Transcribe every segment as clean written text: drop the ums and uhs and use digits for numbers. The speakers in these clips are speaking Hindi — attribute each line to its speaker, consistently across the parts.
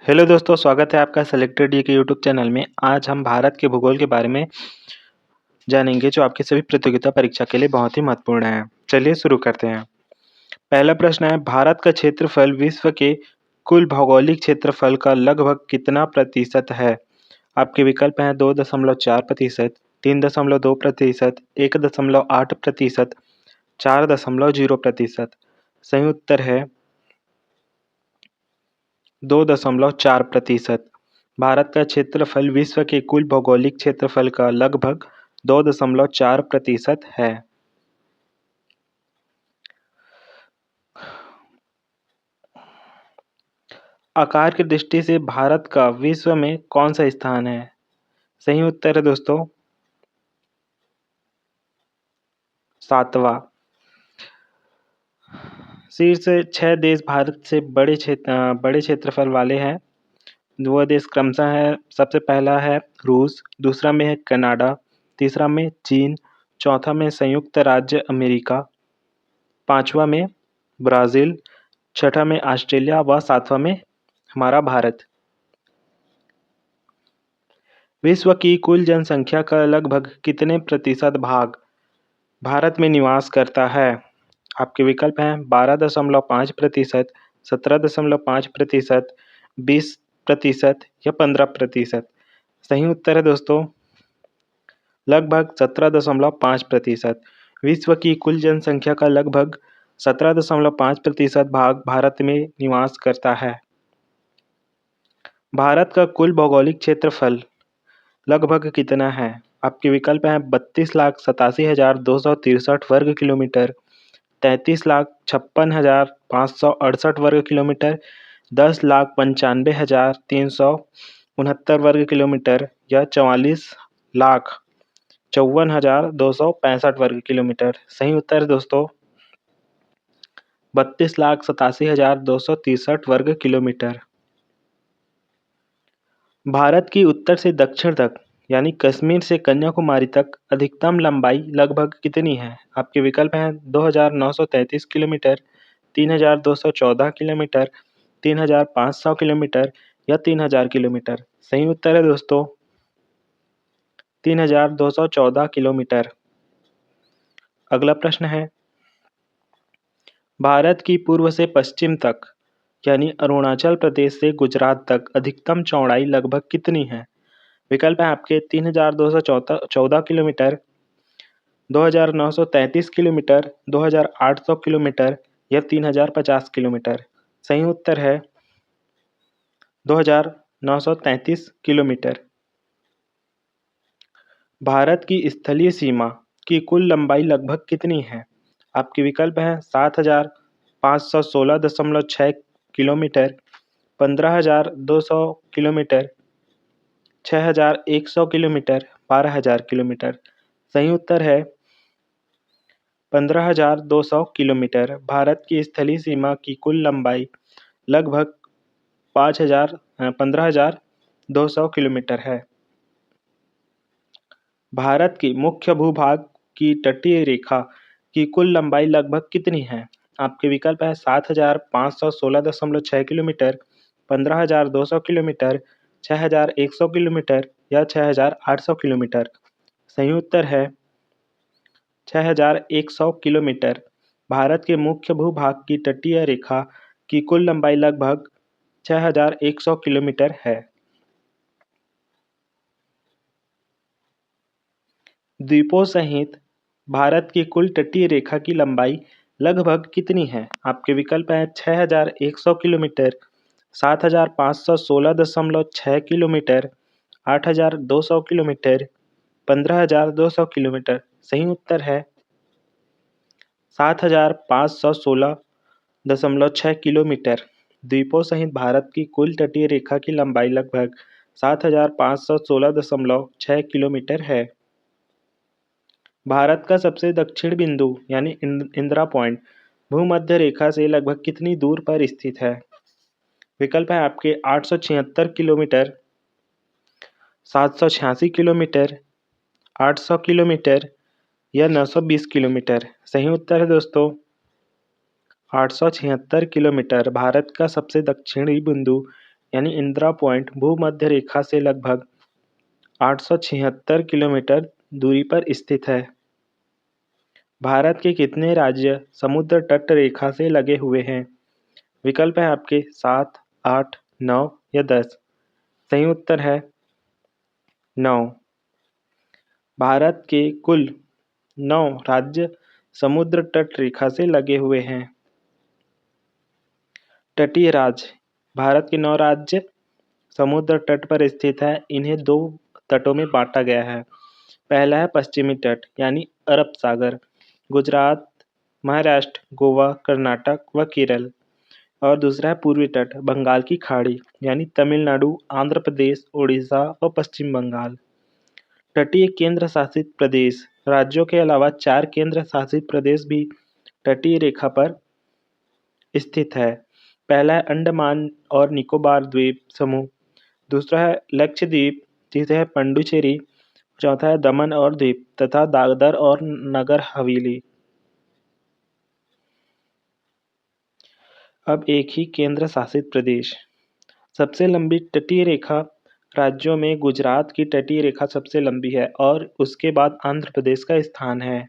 Speaker 1: हेलो दोस्तों, स्वागत है आपका सेलेक्टेड ये के यूट्यूब चैनल में। आज हम भारत के भूगोल के बारे में जानेंगे जो आपकी सभी प्रतियोगिता परीक्षा के लिए बहुत ही महत्वपूर्ण है। चलिए शुरू करते हैं। पहला प्रश्न है, भारत का क्षेत्रफल विश्व के कुल भौगोलिक क्षेत्रफल का लगभग कितना प्रतिशत है? आपके विकल्प हैं 2.4%, 3.2%, 1.8%, 4.0%। सही उत्तर है 2.4%। भारत का क्षेत्रफल विश्व के कुल भौगोलिक क्षेत्रफल का लगभग 2.4% है। आकार की दृष्टि से भारत का विश्व में कौन सा स्थान है? सही उत्तर है दोस्तों 7वां। शीर्ष 6 देश भारत से बड़े क्षेत्रफल वाले हैं। वह देश क्रमशः है, सबसे पहला है रूस, दूसरा में है कनाडा, तीसरा में चीन, चौथा में संयुक्त राज्य अमेरिका, पांचवा में ब्राजील, छठा में ऑस्ट्रेलिया व सातवां में हमारा भारत। विश्व की कुल जनसंख्या का लगभग कितने प्रतिशत भाग भारत में निवास करता है? आपके विकल्प हैं 12.5%, 17.5%, 20% या 15%। सही उत्तर है दोस्तों लगभग 17.5%। विश्व की कुल जनसंख्या का लगभग 17.5% भाग भारत में निवास करता है। भारत का कुल भौगोलिक क्षेत्रफल लगभग कितना है? आपके विकल्प हैं 32,87,263 वर्ग किलोमीटर, 33,56,568 वर्ग किलोमीटर, 10,95,369 वर्ग किलोमीटर या 44,54,265 वर्ग किलोमीटर। सही उत्तर दोस्तों 32,87,263 वर्ग किलोमीटर। भारत की उत्तर से दक्षिण तक यानी कश्मीर से कन्याकुमारी तक अधिकतम लंबाई लगभग कितनी है? आपके विकल्प हैं 2,933 किलोमीटर, 3,214 किलोमीटर, 3,500 किलोमीटर या 3,000 किलोमीटर। सही उत्तर है दोस्तों 3,214 किलोमीटर। अगला प्रश्न है, भारत की पूर्व से पश्चिम तक यानी अरुणाचल प्रदेश से गुजरात तक अधिकतम चौड़ाई लगभग कितनी है? विकल्प है आपके 3,214 किलोमीटर, 2,933 किलोमीटर, 2,800 किलोमीटर या 3,050 किलोमीटर। सही उत्तर है 2,933 किलोमीटर। भारत की स्थलीय सीमा की कुल लंबाई लगभग कितनी है? आपके विकल्प हैं 7,516.6 किलोमीटर, 15,200 किलोमीटर, 6,100 किलोमीटर, 12,000 किलोमीटर। सही उत्तर है 15,200 किलोमीटर। भारत की स्थलीय सीमा की कुल लंबाई लगभग 15,200 किलोमीटर है। भारत के मुख्य भूभाग की तटीय रेखा की कुल लंबाई लगभग कितनी है? आपके विकल्प है 7,516.6 किलोमीटर, 15,200 किलोमीटर, 6,100 किलोमीटर या 6,800 किलोमीटर। सही उत्तर है 6,100 किलोमीटर। भारत के मुख्य भूभाग की तटीय रेखा की कुल लंबाई लगभग 6,100 किलोमीटर है। द्वीपों सहित भारत की कुल तटीय रेखा की लंबाई लगभग कितनी है? आपके विकल्प हैं 6,100 किलोमीटर, 7,516.6 किलोमीटर, 8,200 किलोमीटर, 15,200 किलोमीटर। सही उत्तर है 7,516.6 किलोमीटर। द्वीपों सहित भारत की कुल तटीय रेखा की लंबाई लगभग 7,516.6 किलोमीटर है। भारत का सबसे दक्षिण बिंदु यानी इंदिरा पॉइंट भूमध्य रेखा से लगभग कितनी दूर पर स्थित है? विकल्प है आपके 876 किलोमीटर, 786 किलोमीटर, 800 किलोमीटर या 920 किलोमीटर। सही उत्तर है दोस्तों 876 किलोमीटर। भारत का सबसे दक्षिणी बिंदु यानी इंदिरा पॉइंट भूमध्य रेखा से लगभग 876 किलोमीटर दूरी पर स्थित है। भारत के कितने राज्य समुद्र तट रेखा से लगे हुए हैं? विकल्प है आपके 7, 8, 9 या 10। सही उत्तर है 9। भारत के कुल 9 राज्य समुद्र तट रेखा से लगे हुए हैं। तटीय राज्य। भारत के 9 राज्य समुद्र तट पर स्थित है। इन्हें 2 तटों में बांटा गया है। पहला है पश्चिमी तट यानी अरब सागर, गुजरात, महाराष्ट्र, गोवा, कर्नाटक व केरल। और दूसरा है पूर्वी तट, बंगाल की खाड़ी यानी तमिलनाडु, आंध्र प्रदेश, उड़ीसा व पश्चिम बंगाल। तटीय केंद्र शासित प्रदेश। राज्यों के अलावा 4 केंद्र शासित प्रदेश भी तटीय रेखा पर स्थित है। पहला है अंडमान और निकोबार द्वीप समूह, दूसरा है लक्षद्वीप, तीसरा है पुडुचेरी, चौथा है दमन और दीव तथा दादर और नगर हवेली। अब एक ही केंद्र शासित प्रदेश। सबसे लंबी तटीय रेखा राज्यों में गुजरात की तटीय रेखा सबसे लंबी है और उसके बाद आंध्र प्रदेश का स्थान है।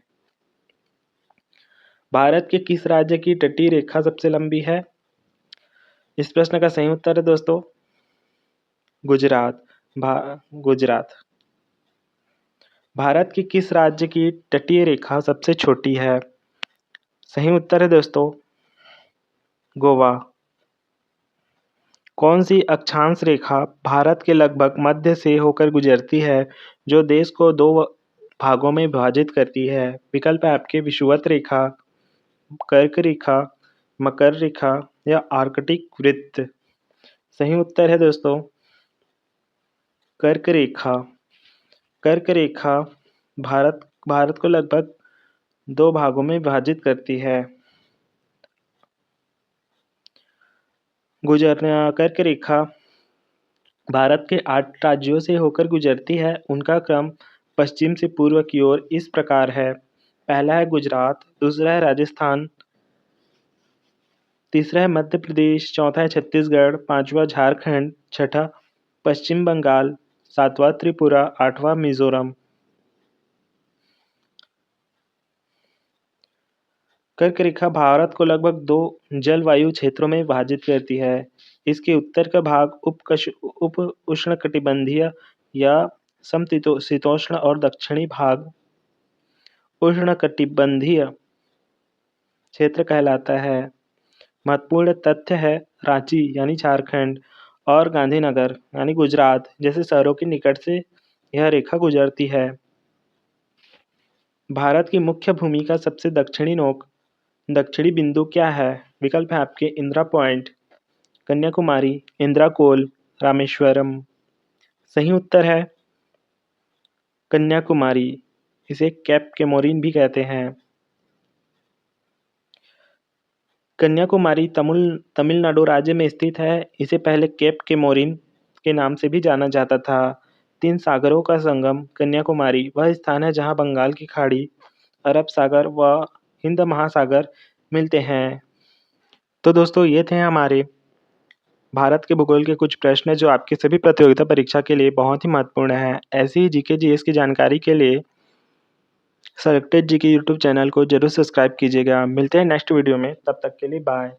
Speaker 1: भारत के किस राज्य की तटीय रेखा सबसे लंबी है? इस प्रश्न का सही उत्तर है दोस्तों गुजरात। गुजरात। भारत के किस राज्य की तटीय रेखा सबसे छोटी है? सही उत्तर है दोस्तों गोवा। कौन सी अक्षांश रेखा भारत के लगभग मध्य से होकर गुजरती है जो देश को 2 भागों में विभाजित करती है? विकल्प है आपके विषुवत रेखा, कर्क रेखा, मकर रेखा या आर्कटिक वृत्त। सही उत्तर है दोस्तों कर्क रेखा। कर्क रेखा भारत को लगभग 2 भागों में विभाजित करती है। कर्क रेखा भारत के 8 राज्यों से होकर गुजरती है। उनका क्रम पश्चिम से पूर्व की ओर इस प्रकार है। पहला है गुजरात, दूसरा है राजस्थान, तीसरा है मध्य प्रदेश, चौथा है छत्तीसगढ़, पांचवा झारखंड, छठा पश्चिम बंगाल, सातवां त्रिपुरा, आठवां मिजोरम। कर्क रेखा भारत को लगभग 2 जलवायु क्षेत्रों में विभाजित करती है। इसके उत्तर का भाग उप उष्णकटिबंधीय या समशीतोष्ण और दक्षिणी भाग उष्णकटिबंधीय क्षेत्र कहलाता है। महत्वपूर्ण तथ्य है रांची यानी झारखंड और गांधीनगर यानी गुजरात जैसे शहरों के निकट से यह रेखा गुजरती है। भारत की मुख्य भूमि का सबसे दक्षिणी बिंदु क्या है? विकल्प है आपके इंदिरा पॉइंट, कन्याकुमारी, इंदिरा कोल, रामेश्वरम। सही उत्तर है कन्याकुमारी। इसे कैप केमोरिन भी कहते हैं। कन्याकुमारी तमिलनाडु राज्य में स्थित है। इसे पहले केप केमोरिन के नाम से भी जाना जाता था। 3 सागरों का संगम कन्याकुमारी वह स्थान है जहां बंगाल की खाड़ी, अरब सागर व हिंद महासागर मिलते हैं। तो दोस्तों ये थे हमारे भारत के भूगोल के कुछ प्रश्न जो आपकी सभी प्रतियोगिता परीक्षा के लिए बहुत ही महत्वपूर्ण है। ऐसी ही जीके जीएस की जानकारी के लिए सेलेक्टेड जीके यूट्यूब चैनल को जरूर सब्सक्राइब कीजिएगा। मिलते हैं नेक्स्ट वीडियो में, तब तक के लिए बाय।